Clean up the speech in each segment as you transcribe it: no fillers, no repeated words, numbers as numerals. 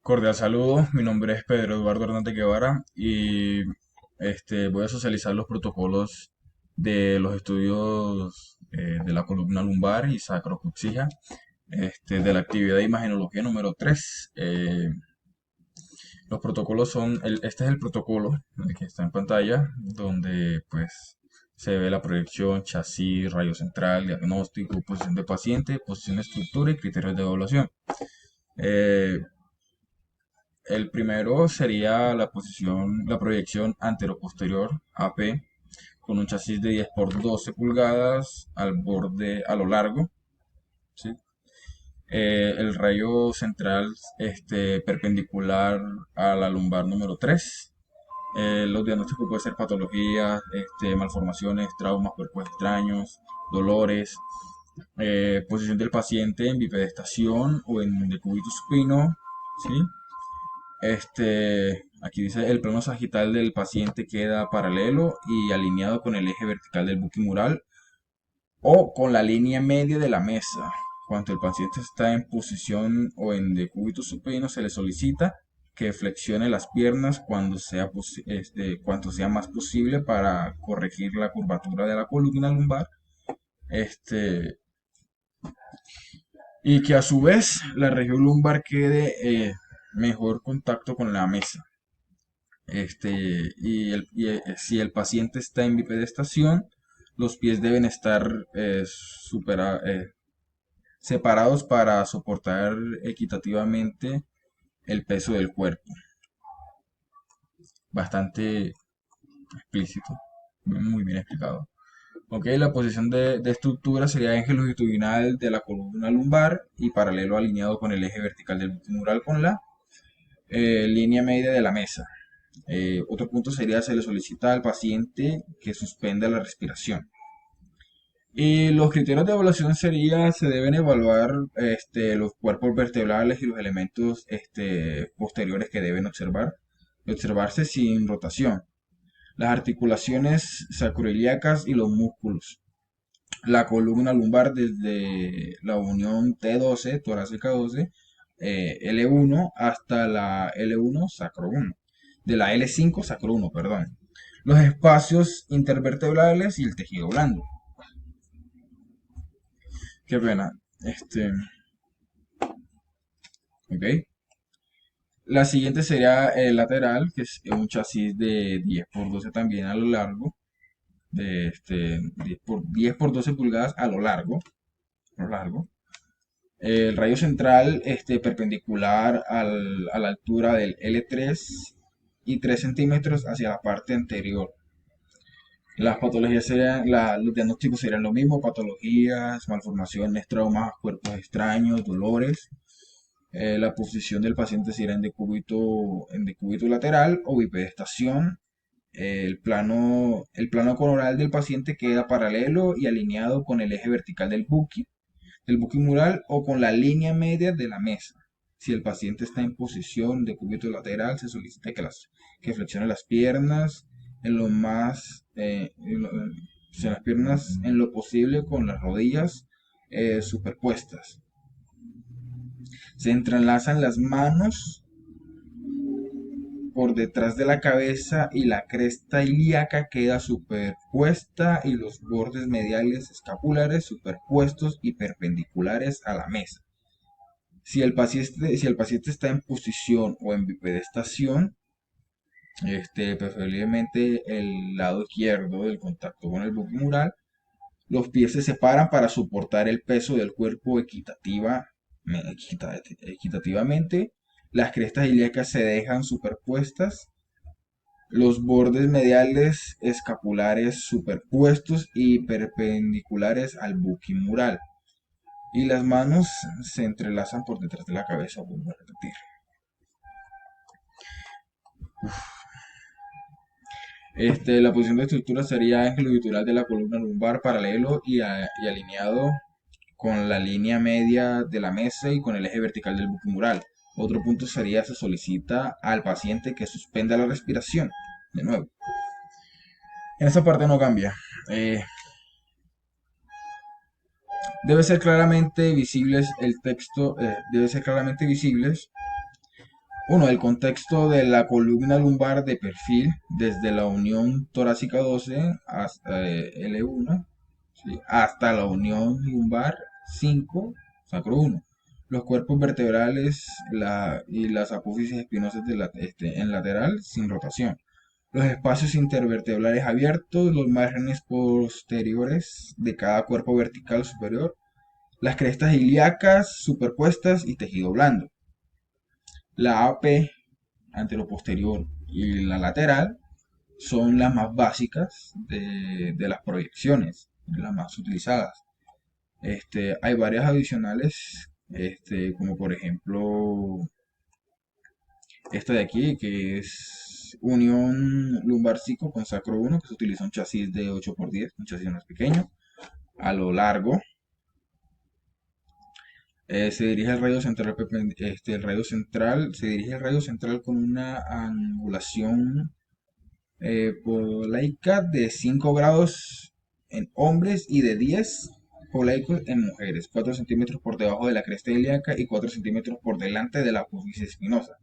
Cordial saludo, mi nombre es Pedro Eduardo Hernández Guevara y voy a socializar los protocolos de los estudios de la columna lumbar y sacrocoxia de la actividad de imagenología número 3. Los protocolos son, este es el protocolo el que está en pantalla, donde pues se ve la proyección, chasis, rayo central, diagnóstico, posición de paciente, posición de estructura y criterios de evaluación. Eh, El primero sería la posición, la proyección antero-posterior AP con un chasis de 10 por 12 pulgadas al borde, a lo largo, ¿sí? El rayo central perpendicular a la lumbar número 3. Los diagnósticos pueden ser patologías, malformaciones, traumas, cuerpos extraños, dolores, posición del paciente en bipedestación o en decúbito supino, ¿sí? Aquí dice el plano sagital del paciente queda paralelo y alineado con el eje vertical del buquimural o con la línea media de la mesa. Cuando el paciente está en posición o en decúbito supino, se le solicita que flexione las piernas cuanto sea más posible para corregir la curvatura de la columna lumbar. Este, y que a su vez la región lumbar quede mejor contacto con la mesa. Si el paciente está en bipedestación, los pies deben estar separados para soportar equitativamente el peso del cuerpo. Bastante explícito, muy bien explicado. Ok, la posición de estructura sería eje longitudinal de la columna lumbar y paralelo alineado con el eje vertical del mural con la línea media de la mesa. Otro punto sería se le solicita al paciente que suspenda la respiración. Y los criterios de evaluación sería, se deben evaluar los cuerpos vertebrales y los elementos posteriores que deben observarse sin rotación. Las articulaciones sacroiliacas y los músculos. La columna lumbar desde la unión T12, torácica 12, L1 hasta la L1, sacro 1. De la L5, sacro 1, perdón. Los espacios intervertebrales y el tejido blando. Qué pena. Ok. La siguiente sería el lateral, que es un chasis de 10 por 12 también a lo largo. De 10 por 12 pulgadas a lo largo. A lo largo. El rayo central perpendicular a la altura del L3 y 3 centímetros hacia la parte anterior. Las patologías serían, los diagnósticos serían lo mismo, patologías, malformaciones, traumas, cuerpos extraños, dolores. La posición del paciente sería en decúbito lateral o bipedestación. El plano coronal del paciente queda paralelo y alineado con el eje vertical del buquimural o con la línea media de la mesa. Si el paciente está en posición de cúbito lateral, se solicita que flexione las piernas en lo más, las piernas en lo posible con las rodillas superpuestas. Se entrelazan las manos por detrás de la cabeza y la cresta ilíaca queda superpuesta y los bordes mediales escapulares superpuestos y perpendiculares a la mesa. Si el paciente está en posición o en bipedestación, preferiblemente el lado izquierdo del contacto con el buquimural, los pies se separan para soportar el peso del cuerpo equitativamente. Las crestas ilíacas se dejan superpuestas. Los bordes mediales escapulares superpuestos y perpendiculares al buquimural. Y las manos se entrelazan por detrás de la cabeza, vuelvo a repetir. La posición de estructura sería eje longitudinal de la columna lumbar paralelo y alineado con la línea media de la mesa y con el eje vertical del buquimural. Otro punto sería se solicita al paciente que suspenda la respiración. De nuevo, en esta parte no cambia. Eh, Debe ser claramente visibles el texto, debe ser claramente visibles Uno, el contexto de la columna lumbar de perfil desde la unión torácica 12 hasta L1, ¿sí? Hasta la unión lumbar 5, sacro 1. Los cuerpos vertebrales y las apófisis espinosas en lateral sin rotación. Los espacios intervertebrales abiertos, los márgenes posteriores de cada cuerpo vertical superior, las crestas ilíacas superpuestas y tejido blando. La AP anteroposterior y la lateral son las más básicas de las proyecciones, las más utilizadas. Hay varias adicionales, como por ejemplo esta de aquí, que es unión lumbar-cico con sacro 1, que se utiliza un chasis de 8x10, un chasis más pequeño, a lo largo. Se dirige al radio central, el radio central, se dirige al radio central con una angulación polaica de 5 grados en hombres y de 10 polaicos en mujeres, 4 centímetros por debajo de la cresta ilíaca y 4 centímetros por delante de la apófisis espinosa.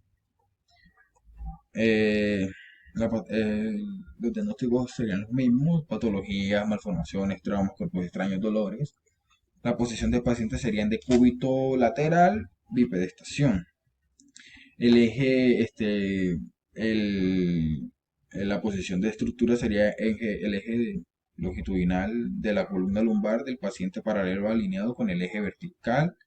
Eh, los diagnósticos serían los mismos: patologías, malformaciones, traumas, cuerpos extraños, dolores. La posición del paciente sería en decúbito lateral, bipedestación. El eje, el, la posición de estructura sería el eje longitudinal de la columna lumbar del paciente paralelo alineado con el eje vertical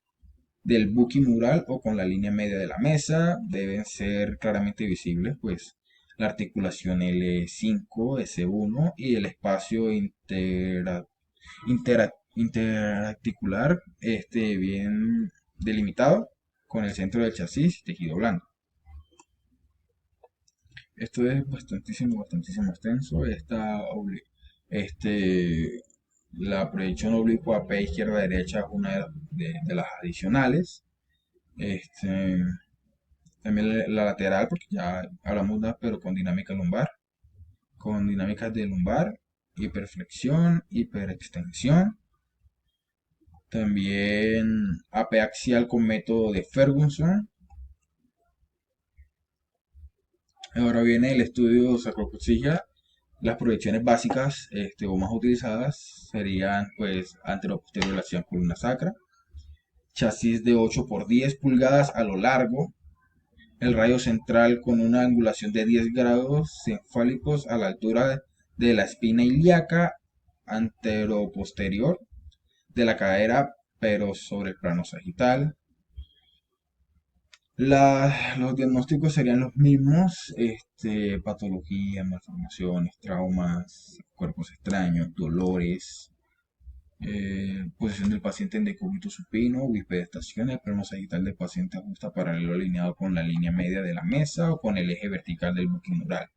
del buquimural o con la línea media de la mesa. Deben ser claramente visibles, pues, la articulación L5, S1 y el espacio interarticular bien delimitado con el centro del chasis y tejido blando. Esto es bastantísimo extenso. Este, la proyección oblicua P izquierda-derecha es una de las adicionales. Este, También la lateral, porque ya hablamos de, pero con dinámica lumbar, con dinámicas de lumbar, hiperflexión, hiperextensión. También AP axial con método de Ferguson. Ahora viene el estudio sacrocoxigia. Las proyecciones básicas o más utilizadas serían pues anteroposterior columna sacra, chasis de 8 por 10 pulgadas a lo largo, el radio central con una angulación de 10 grados cefálicos a la altura de la espina ilíaca anteroposterior de la cadera, pero sobre el plano sagital. Los diagnósticos serían los mismos: patologías, malformaciones, traumas, cuerpos extraños, dolores, posición del paciente en decúbito supino, bipedestación. El plano sagital del paciente ajusta paralelo alineado con la línea media de la mesa o con el eje vertical del buquimural.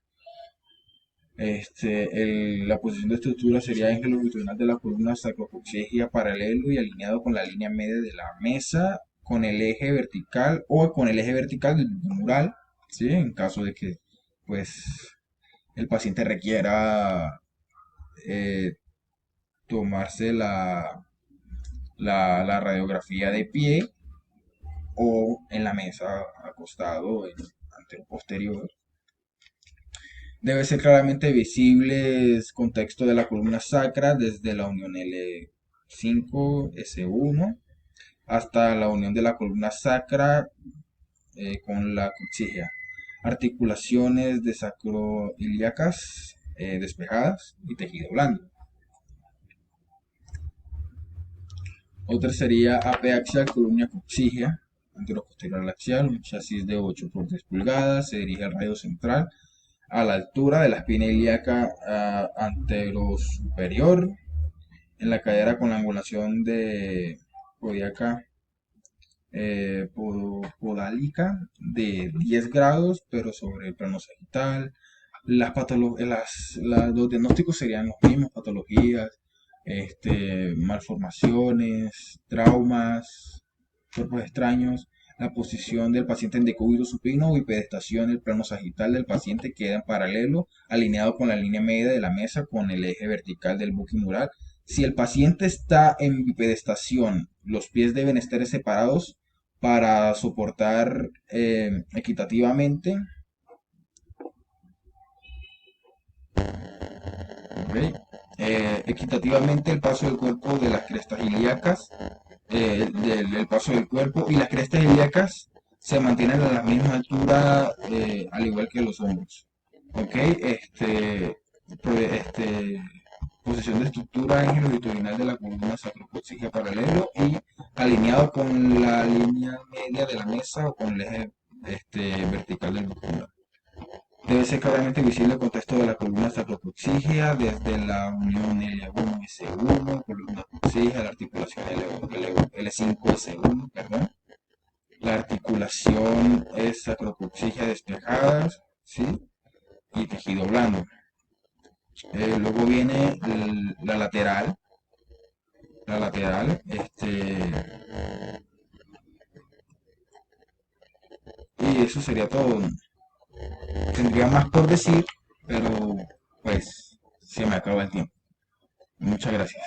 La posición de estructura sería eje longitudinal de la columna sacrocoxigia paralelo y alineado con la línea media de la mesa con el eje vertical o con el eje vertical del mural, ¿sí? En caso de que pues el paciente requiera eh, tomarse la radiografía de pie o en la mesa acostado en antero posterior. Debe ser claramente visible el contexto de la columna sacra desde la unión L5, S1 hasta la unión de la columna sacra con la coxigia. Articulaciones de sacroiliacas despejadas y tejido blando. Otra sería AP axial, columna coxigia, anteroposterior al axial, un chasis de 8 por 10 pulgadas, se dirige al radio central a la altura de la espina ilíaca anterosuperior, en la cadera con la angulación de podíaca podálica de 10 grados, pero sobre el plano sagital. Los diagnósticos serían los mismos: patologías, malformaciones, traumas, cuerpos extraños. La posición del paciente en decúbito supino o bipedestación, el plano sagital del paciente queda en paralelo, alineado con la línea media de la mesa con el eje vertical del buquimural. Si el paciente está en bipedestación, los pies deben estar separados para soportar equitativamente, ¿ok? Equitativamente el paso del cuerpo de las crestas ilíacas, el paso del cuerpo y las crestas ilíacas se mantienen a la misma altura, al igual que los hombros. ¿Ok? Este, posición de estructura ángulo longitudinal de la columna sacrococcígea paralelo y alineado con la línea media de la mesa o con el eje vertical del muscular. Debe ser claramente visible el contexto de la columna sacrococcígea desde la unión L1-S1, columna coccígea, la articulación L5-S1, perdón. La articulación es sacrococcígea despejada, ¿sí? Y tejido blando. Luego viene la lateral, y eso sería todo. Tendría más por decir, pero pues se me acaba el tiempo. Muchas gracias.